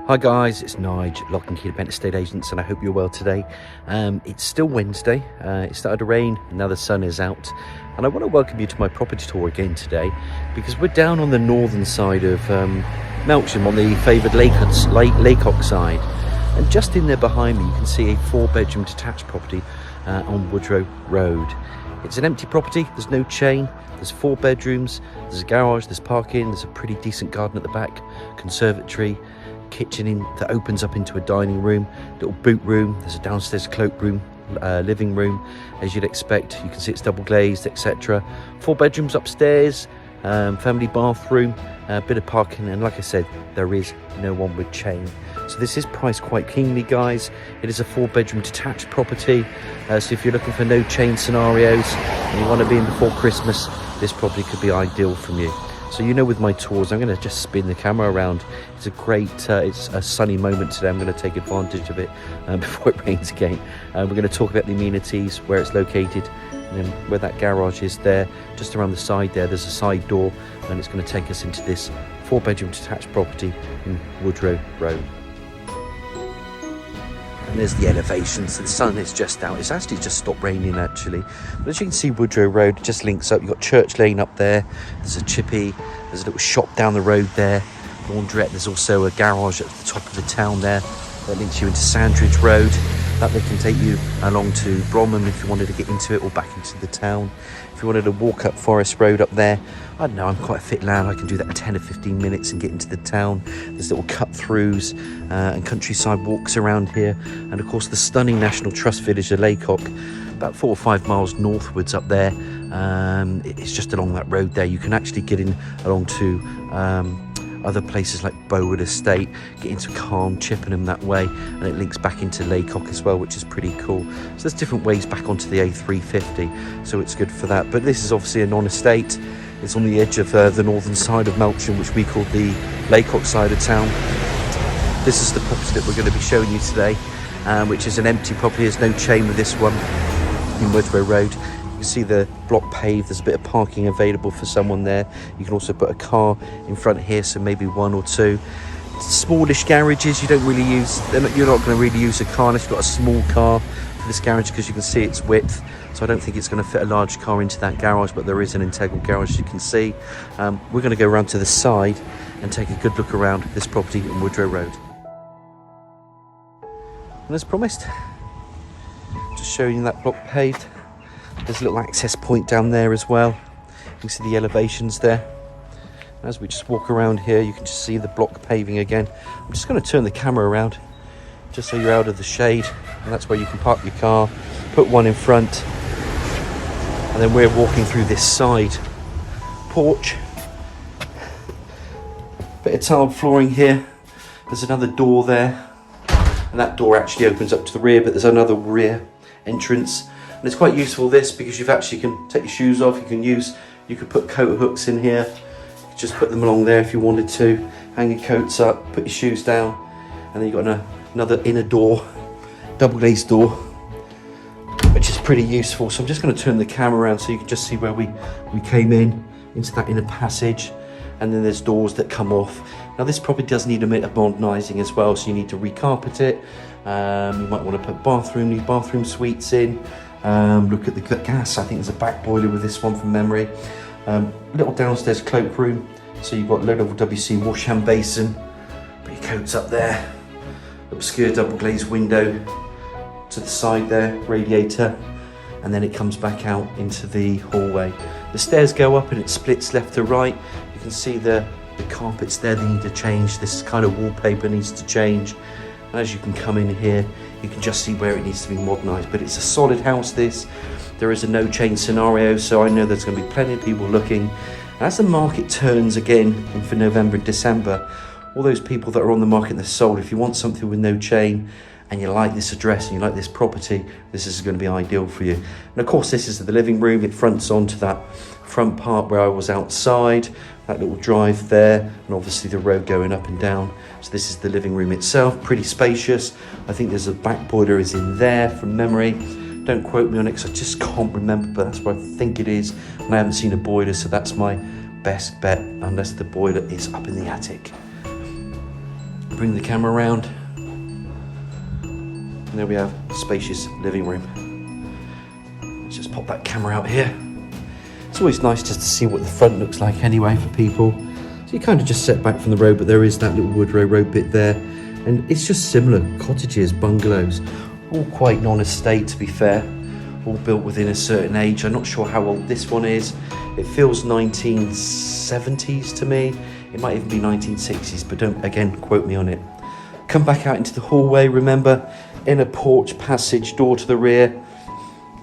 Hi guys, it's 𝘀𝗲𝗹𝗶 estate agents, and I hope you're well today. It's still Wednesday, it started to rain, and now the sun is out. And I want to welcome you to my property tour again today, because we're down on the northern side of Melksham, on the favoured Lacock side. And just in there behind me, you can see a 4-bedroom detached property on Woodrow Road. It's an empty property, there's no chain, there's 4 bedrooms, there's a garage, there's parking, there's a pretty decent garden at the back, conservatory, kitchen that opens up into a dining room, little boot room, there's a downstairs cloakroom, living room, as you'd expect. You can see it's double glazed, etc. 4 bedrooms upstairs, family bathroom, a bit of parking, and like I said, there is no onward chain. So this is priced quite keenly, guys. It is a 4-bedroom detached property, so if you're looking for no chain scenarios and you want to be in before Christmas, this property could be ideal from you. So with my tours, I'm going to just spin the camera around. It's a great, it's a sunny moment today. I'm going to take advantage of it before it rains again. We're going to talk about the amenities, where it's located, and then where that garage is there. Just around the side there's a side door, and it's going to take us into this 4-bedroom detached property in Woodrow Road. And there's the elevation, so the sun is just out. It's actually just stopped raining actually. But as you can see, Woodrow Road just links up. You've got Church Lane up there, there's a chippy, there's a little shop down the road there, laundrette. There's also a garage at the top of the town there that links you into Sandridge Road. That they can take you along to 𝘀𝗵𝗶𝗶𝗶 if you wanted to get into it, or back into the town. If you wanted to walk up Forest Road up there, I don't know, I'm quite a fit lad, I can do that in 10 or 15 minutes and get into the town. There's little cut-throughs and countryside walks around here, and of course the stunning National Trust village of Lacock, about 4 or 5 miles northwards up there. It's just along that road there. You can actually get in along to other places like 𝘀𝗿𝗏𝗏 estate, get into 𝘀𝗵𝗵𝗏𝗏𝗏 that way, and it links back into Lacock as well, which is pretty cool. So there's different ways back onto the A350, so it's good for that. But this is obviously a non-estate. It's on the edge of the northern side of Melksham, which we call the Lacock side of town. This is the property that we're going to be showing you today, which is an empty property. There's no chain with this one in Woodrow Road. You can see the block paved, there's a bit of parking available for someone there. You can also put a car in front here, so maybe 1 or 2. Smallish garages, you don't really use, you're not going to really use a car unless you've got a small car for this garage, because you can see its width. So I don't think it's going to fit a large car into that garage, but there is an integral garage, as you can see. We're going to go around to the side and take a good look around this property in Woodrow Road. And as promised, just showing you that block paved. There's a little access point down there as well. You can see the elevations there. As we just walk around here, you can just see the block paving again. I'm just going to turn the camera around just so you're out of the shade, and that's where you can park your car, put one in front, and then we're walking through this side porch. Bit of tiled flooring here. There's another door there, and that door actually opens up to the rear, but there's another rear entrance. And it's quite useful, this, because you can take your shoes off. You could put coat hooks in here. You could just put them along there if you wanted to. Hang your coats up, put your shoes down, and then you've got another inner door, double glazed door, which is pretty useful. So I'm just going to turn the camera around so you can just see where we came into that inner passage, and then there's doors that come off. Now this probably does need a bit of modernising as well, so you need to recarpet it. You might want to put new bathroom suites in. Look at the gas. I think there's a back boiler with this one from memory. Little downstairs cloakroom, so you've got low-level 𝘀𝗶𝗶𝗏𝗏𝗏 wash hand basin. Put your coats up there. Obscure double glazed window to the side there, radiator, and then it comes back out into the hallway. The stairs go up and it splits left to right. You can see the carpets there, they need to change. This kind of wallpaper needs to change. And as you can come in here, you can just see where it needs to be modernised. But it's a solid house, this. There is a no chain scenario, so I know there's going to be plenty of people looking. And as the market turns again for November and December, all those people that are on the market and they're sold, if you want something with no chain and you like this address and you like this property, this is going to be ideal for you. And of course, this is the living room. It fronts onto that front part where I was outside, that little drive there, and obviously the road going up and down. So this is the living room itself, pretty spacious. I think there's a back boiler is in there from memory. Don't quote me on it because I just can't remember, but that's what I think it is. And I haven't seen a boiler, so that's my best bet, unless the boiler is up in the attic. Bring the camera around. And there we have a spacious living room. Let's just pop that camera out here. It's always nice just to see what the front looks like anyway for people. So you kind of just set back from the road, but there is that little Woodrow road bit there. And it's just similar cottages, bungalows, all quite non-estate to be fair, all built within a certain age. I'm not sure how old this one is. It feels 1970s to me. It might even be 1960s, but don't, again, quote me on it. Come back out into the hallway, remember, in a porch passage, door to the rear,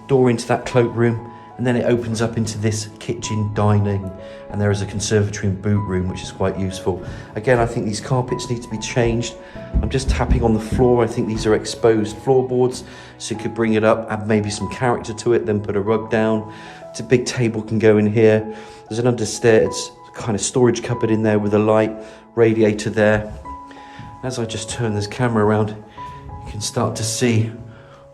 door into that cloakroom, and then it opens up into this kitchen dining, and there is a conservatory and boot room, which is quite useful. Again, I think these carpets need to be changed. I'm just tapping on the floor. I think these are exposed floorboards, so you could bring it up, add maybe some character to it, then put a rug down. It's a big table can go in here. There's an understairs kind of storage cupboard in there with a light, radiator there. As I just turn this camera around, you can start to see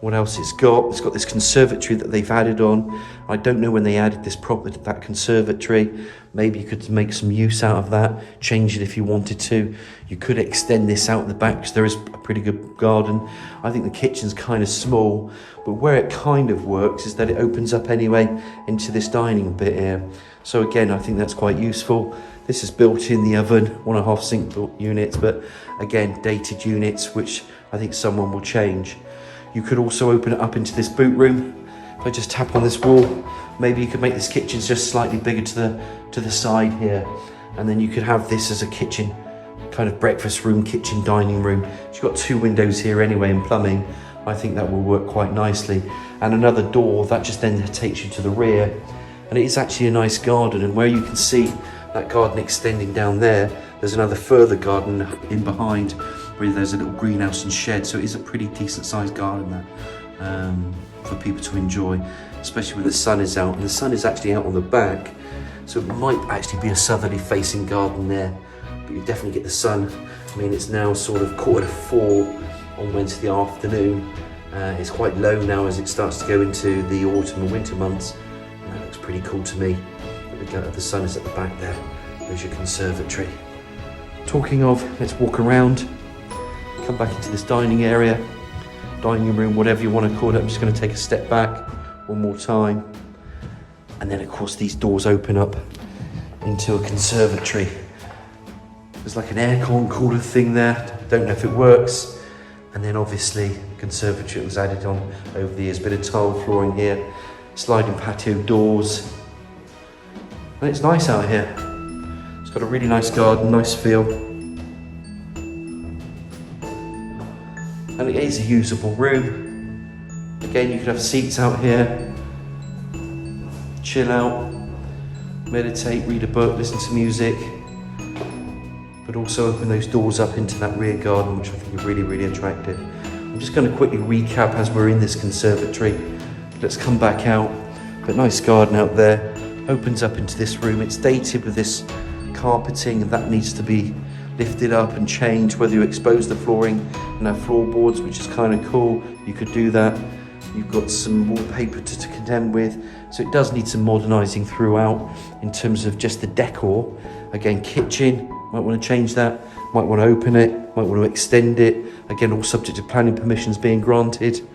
what else it's got. It's got this conservatory that they've added on. I don't know when they added this property, that conservatory. Maybe you could make some use out of that, change it if you wanted to. You could extend this out the back because there is a pretty good garden. I think the kitchen's kind of small, but where it kind of works is that it opens up anyway into this dining bit here. So again, I think that's quite useful. This is built in the oven, 1.5 sink units, but again, dated units, which I think someone will change. You could also open it up into this boot room. If I just tap on this wall, maybe you could make this kitchen just slightly bigger to the side here. And then you could have this as a kitchen, kind of breakfast room, kitchen, dining room. You've got 2 windows here anyway and plumbing. I think that will work quite nicely. And another door that just then takes you to the rear. And it is actually a nice garden, and where you can see that garden extending down there, there's another further garden in behind where there's a little greenhouse and shed. So it is a pretty decent sized garden that for people to enjoy, especially when the sun is out. And the sun is actually out on the back, so it might actually be a southerly facing garden there, but you definitely get the sun. I mean, it's now sort of 3:45 on Wednesday afternoon. It's quite low now as it starts to go into the autumn and winter months, and that looks pretty cool to me. The sun is at the back there. There's your conservatory. Talking of, let's walk around, come back into this dining area, dining room, whatever you want to call it. I'm just going to take a step back one more time. And then of course these doors open up into a conservatory. There's like an aircon cooler thing there. Don't know if it works. And then obviously conservatory was added on over the years. Bit of tile flooring here, sliding patio doors. And it's nice out here. It's got a really nice garden, nice feel. And it is a usable room. Again, you could have seats out here, chill out, meditate, read a book, listen to music, but also open those doors up into that rear garden, which I think is really, really attractive. I'm just going to quickly recap as we're in this conservatory. Let's come back out, but nice garden out there. Opens up into this room. It's dated with this carpeting, and that needs to be lifted up and changed, whether you expose the flooring and have floorboards, which is kind of cool. You could do that. You've got some wallpaper to contend with, so it does need some modernising throughout in terms of just the decor. Again, kitchen, might want to change that, might want to open it, might want to extend it. Again, all subject to planning permissions being granted,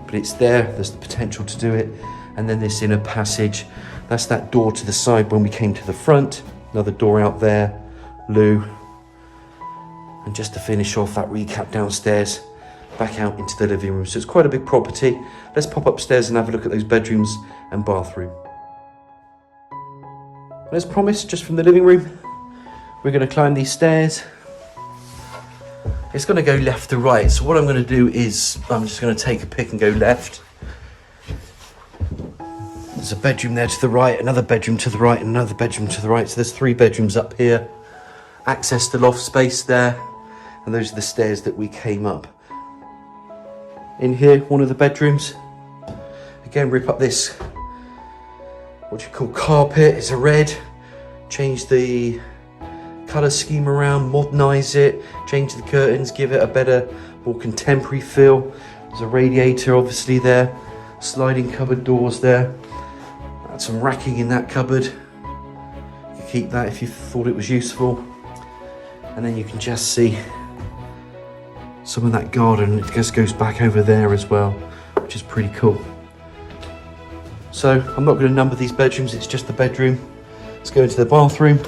but it's there, there's the potential to do it. And then this inner passage, that's that door to the side when we came to the front. Another door out there, loo. And just to finish off that recap downstairs, back out into the living room. So it's quite a big property. Let's pop upstairs and have a look at those bedrooms and bathroom. And as promised, just from the living room, we're going to climb these stairs. It's going to go left to right. So what I'm going to do is, I'm just going to take a pick and go left. There's a bedroom there to the right, another bedroom to the right, and another bedroom to the right. So there's 3 bedrooms up here. Access to loft space there. And those are the stairs that we came up. In here, one of the bedrooms. Again, rip up this, what you call carpet. It's a red. Change the colour scheme around, modernise it, change the curtains, give it a better, more contemporary feel. There's a radiator obviously there. Sliding cupboard doors there. Add some racking in that cupboard. You can keep that if you thought it was useful. And then you can just see some of that garden. It just goes back over there as well, which is pretty cool. So I'm not going to number these bedrooms, it's just the bedroom. Let's go into the bathroom.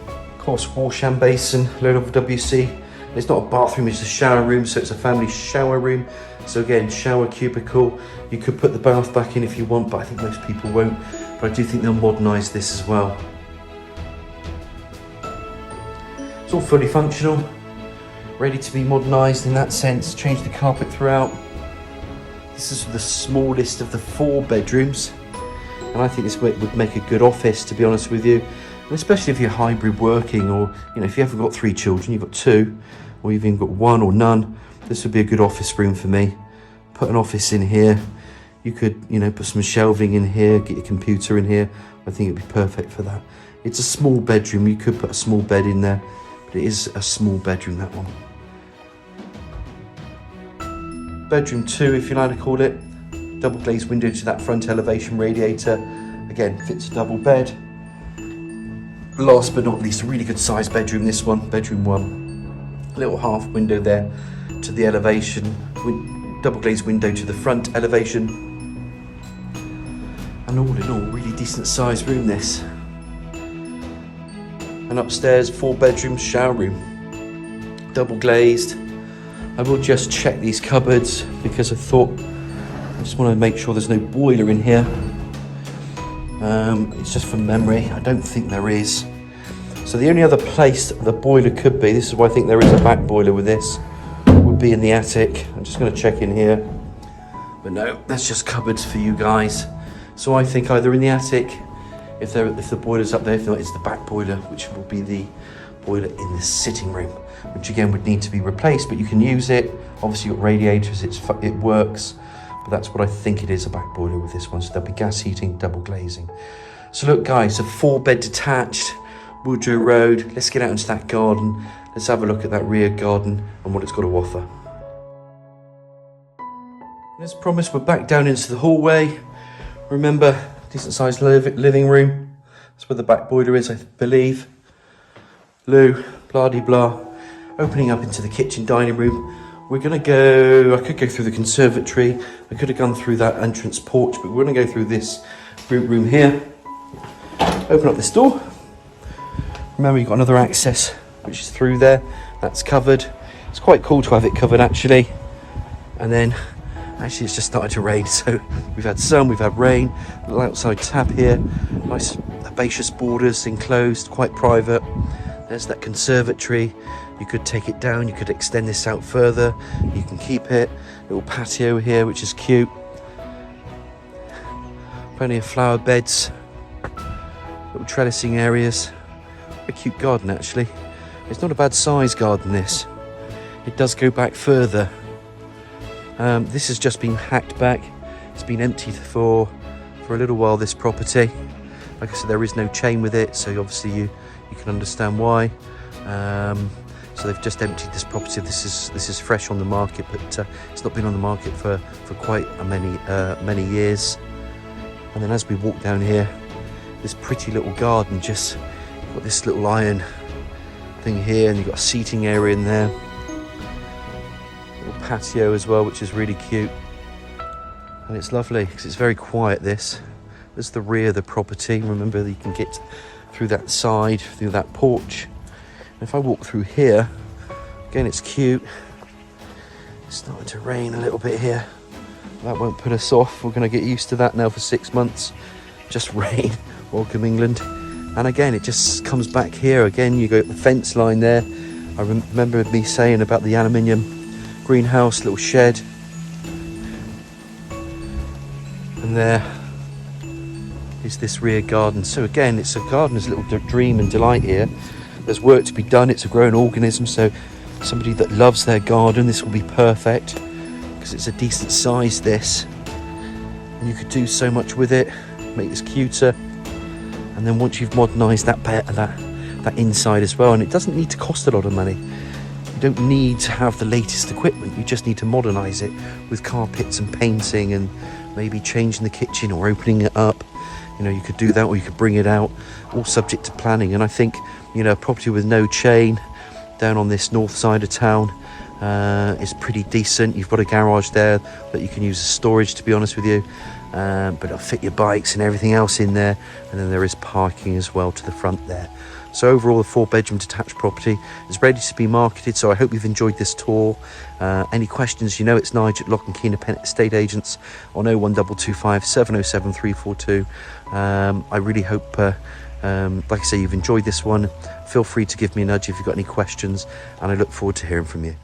Of course, wash hand basin, low level WC. It's not a bathroom, it's a shower room, so it's a family shower room. So again, shower cubicle. You could put the bath back in if you want, but I think most people won't. But I do think they'll modernise this as well. It's all fully functional, ready to be modernised in that sense. Change the carpet throughout. This is the smallest of the 4 bedrooms, and I think this would make a good office, to be honest with you, and especially if you're hybrid working, or if you haven't got 3 children, you've got 2, or you've even got 1 or none. This would be a good office room for me. Put an office in here. You could put some shelving in here, get your computer in here. I think it'd be perfect for that. It's a small bedroom. You could put a small bed in there, but it is a small bedroom, that one. Bedroom 2, if you like to call it. Double glazed window to that front elevation radiator. Again, fits a double bed. Last but not least, a really good sized bedroom, this one, bedroom 1. A little half window there to the elevation. Double glazed window to the front elevation. And all in all, really decent sized room this. And upstairs, 4 bedrooms, shower room. Double glazed. I will just check these cupboards because I just want to make sure there's no boiler in here. It's just from memory. I don't think there is. So the only other place the boiler could be, this is why I think there is a back boiler with this, would be in the attic. I'm just going to check in here. But no, that's just cupboards for you guys. So I think either in the attic, if the boiler's up there, if not, it's the back boiler, which will be the boiler in the sitting room, which again would need to be replaced, but you can use it. Obviously you've got radiators, it works, but that's what I think it is, a back boiler with this one. So there'll be gas heating, double glazing. So look guys, a 4-bed detached, Woodrow Road. Let's get out into that garden. Let's have a look at that rear garden and what it's got to offer. As promised, we're back down into the hallway. Remember, decent sized living room. That's where the back boiler is, I believe. Loo, blah-de-blah. Opening up into the kitchen dining room. We're going to go, I could go through the conservatory. I could have gone through that entrance porch, but we're going to go through this room here. Open up this door. Remember, you've got another access, which is through there. That's covered. It's quite cool to have it covered, actually. And then, actually, it's just started to rain. So we've had sun, we've had rain. A little outside tap here. Nice herbaceous borders, enclosed, quite private. There's that conservatory. You could take it down, you could extend this out further. You can keep it. Little patio here, which is cute. Plenty of flower beds. Little trellising areas. A cute garden, actually. It's not a bad size garden, this. It does go back further. This has just been hacked back. It's been emptied for a little while, this property. Like I said, there is no chain with it, so obviously you can understand why. So they've just emptied this property. This is fresh on the market, but it's not been on the market for quite many years. And then as we walk down here, this pretty little garden, just got this little iron thing here, and you've got a seating area in there. Little patio as well, which is really cute. And it's lovely because it's very quiet, this. There's the rear of the property. Remember that you can get through that side, through that porch. And if I walk through here, again, it's cute. It's starting to rain a little bit here. That won't put us off. We're going to get used to that now for 6 months. Just rain. Welcome, England. And again, it just comes back here. Again, you got the fence line there. I remember me saying about the aluminium greenhouse, little shed. And there is this rear garden. So again, it's a gardener's little dream and delight here. There's work to be done. It's a growing organism, so somebody that loves their garden, this will be perfect because it's a decent size, this, and you could do so much with it, make this cuter. And then once you've modernised that inside as well, and it doesn't need to cost a lot of money. You don't need to have the latest equipment. You just need to modernise it with carpets and painting and maybe changing the kitchen or opening it up. You could do that, or you could bring it out, all subject to planning. And I think, a property with no chain down on this north side of town, is pretty decent. You've got a garage there that you can use as storage, to be honest with you, but it'll fit your bikes and everything else in there. And then there is parking as well to the front there. So overall, the 4-bedroom detached property is ready to be marketed. So I hope you've enjoyed this tour. Any questions, you know it's Nigel at Lock and Key Independent Estate Agents on 01225 707 342. I really hope, like I say, you've enjoyed this one. Feel free to give me a nudge if you've got any questions, and I look forward to hearing from you.